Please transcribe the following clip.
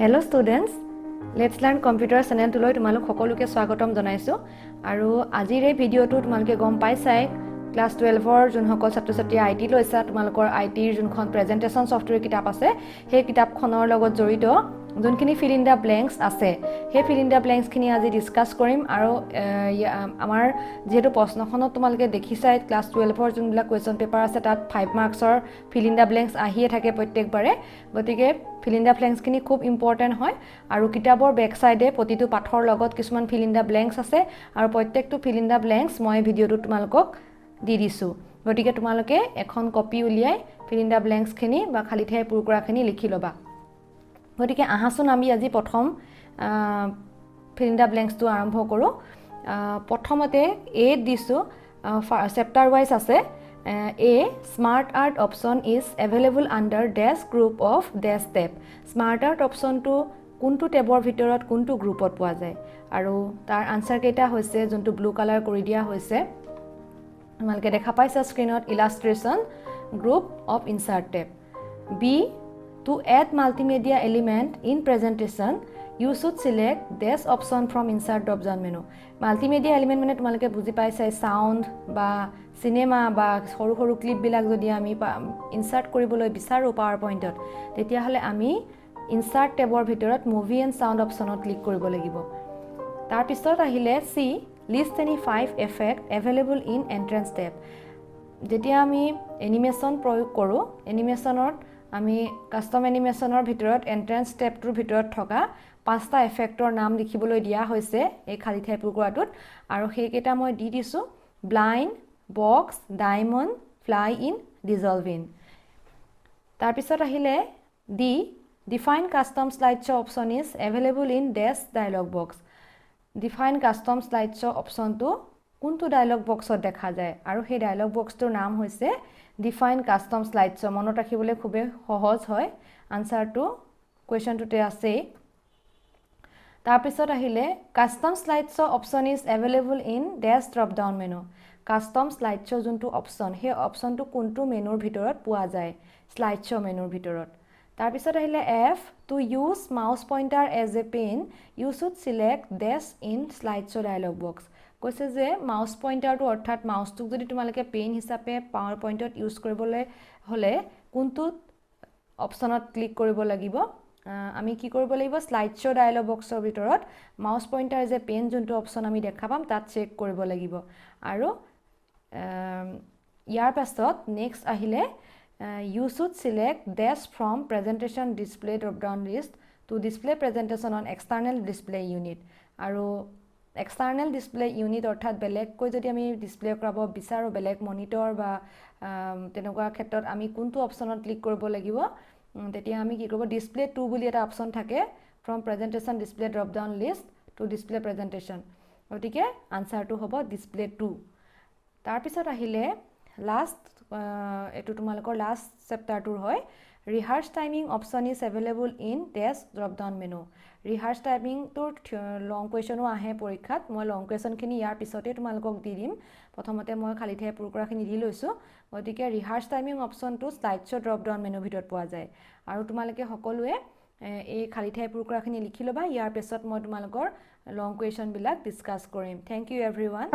Hello students, let's learn computer channel to loi tumalok hokoluke swagatom janaisu aru ajir ei video tu tumalke gom paisai class 12 or jun hokol chhatro chhatri IT loisa tumalokor IT r jun khon presentation software kitab ase he kitab khonor logot jorito junkhini fill in the blanks ase he fill in the blanks khini aji discuss korim aru amar jehetu proshno khonot tumalke dekhisa class 12 or jun bla question paper ase tat 5 marks or fill in the blanks ahie thake prottek bare gotike fill in the blanks khini khub important hoy aru kitabor back side e protitu pathor logot kisman fill in the blanks ase aru prottektu fill in the blanks moi video tu tumalok di disu gotike tumaloke ekhon copy uliai fill in the blanks khini ba khali thai pur kora khini likhi loba গতিকে আহাসুন আমি আজি প্ৰথম fill in the blanks to আৰম্ভ কৰো প্ৰথমতে এ দিছো chapter wise আছে A smart art option is available under dash group of dash tab smart art option to কোনটো টেবৰ ভিতৰত কোনটো গ্ৰুপত পোৱা যায় আৰু তাৰ আনসাৰ কেইটা হৈছে যোনটো ব্লু কালাৰ কৰি দিয়া হৈছে তোমালকে দেখা পাইছা স্ক্ৰিনত illustration group of insert tab B To add multimedia element in presentation, you should select this option from insert drop-down menu. Multimedia element মানে তোমালোকে বুজি পাইছা sound বা cinema বা সৰু সৰু ক্লিপ বিলাক যদি আমি ইনসাৰ্ট কৰিবলৈ বিচাৰো PowerPoint-ত তেতিয়া হলে আমি ইনসাৰ্ট টেবৰ ভিতৰত movie and sound option-ত ক্লিক কৰিব লাগিব তাৰ পিছত আহিলে C list any 5 effect available in entrance tab যেতিয়া আমি এনিমেশন প্ৰয়োগ কৰো এনিমেশনৰ আমি কাস্টম এনিমেশনৰ ভিতৰত এন্ট্ৰেন্স টেবটোৰ ভিতৰত থকা পাঁচটা এফেক্টৰ নাম লিখিবলৈ দিয়া হৈছে এই খালি ঠাই পূৰ কৰাটোত আৰু সেইকেইটা মই দি দিছো blind box diamond fly in dissolve in তাৰ পিছত আহিলে ডি define custom slide show option is available in this dialog box define custom slide show অপচনটো কোনটো ডায়লগ বক্সত দেখা যায় আৰু সেই ডায়লগ বক্সটোৰ নাম হৈছে Define custom slide show মনত ৰাখিবলৈ খুবে সহজ হয় আনসাৰ টু কোৱেশ্চন টুতে আছে তাৰ পিছত আহিলে custom slide show option is available in dash drop down menu custom slide show যোনটো অপচন হে অপচনটো কোনটো মেনুৰ ভিতৰত পোৱা যায় slide show মেনুৰ ভিতৰত তাৰ পিছত আহিলে F to use mouse pointer as a pen you should select dash in slide show dialog box কৈছে যে মাউস পইন্টাৰটো অৰ্থাৎ মাউসটো যদি তোমালকে পেন হিচাপে পাৱাৰ পইন্টত ইউজ কৰিবলৈ হলে কোনটো অপচনত ক্লিক কৰিব লাগিব আমি কি কৰিব লাগিব স্লাইড শ্ব ডায়লগ বক্সৰ ভিতৰত মাউস পইন্টাৰ যে পেন যোনটো অপচন আমি দেখা পাম তাত চেক কৰিব লাগিব আৰু ইয়াৰ পাছত নেক্সট আহিলে you should select dash from presentation display drop down list to display presentation on external display unit আৰু external display unit অৰ্থাৎ বেলেগ কৈ যদি আমি ডিসপ্লে কৰাব বিচাৰো বেলেগ মনিটৰ বা তেনেকুৱা ক্ষেত্ৰত আমি কোনটো অপচনত ক্লিক কৰিব লাগিব তেতিয়া আমি কি কৰিব ডিসপ্লে 2 বুলি এটা অপচন থাকে from presentation display drop down list to display presentation গতিকে আনসাৰটো হ'ব ডিসপ্লে 2 তাৰ পিছত আহিলে লাষ্ট এটো তোমালোকৰ লাষ্ট চেপ্টাৰটোৰ হয় rehearse timing option is available in dash drop down menu rehearse timing তোৰ লং কোৱেশ্চনো আহে পৰীক্ষাত মই লং কোৱেশ্চন খিনি ইয়াৰ পিছতে তোমালোকক দি দিম প্ৰথমতে মই খালি ঠাই পূৰ কৰাখিনি দি লৈছো গতিকে rehearse timing option টো slide show drop down menu ভিতৰত পোৱা যায় আৰু তোমালোকে সকলোৱে এই খালি ঠাই পূৰ কৰাখিনি লিখি লবা ইয়াৰ পিছত মই তোমালোকৰ লং কোৱেশ্চন বিলাক ডিসকাস কৰিম থ্যাংক ইউ এভৰিওয়ান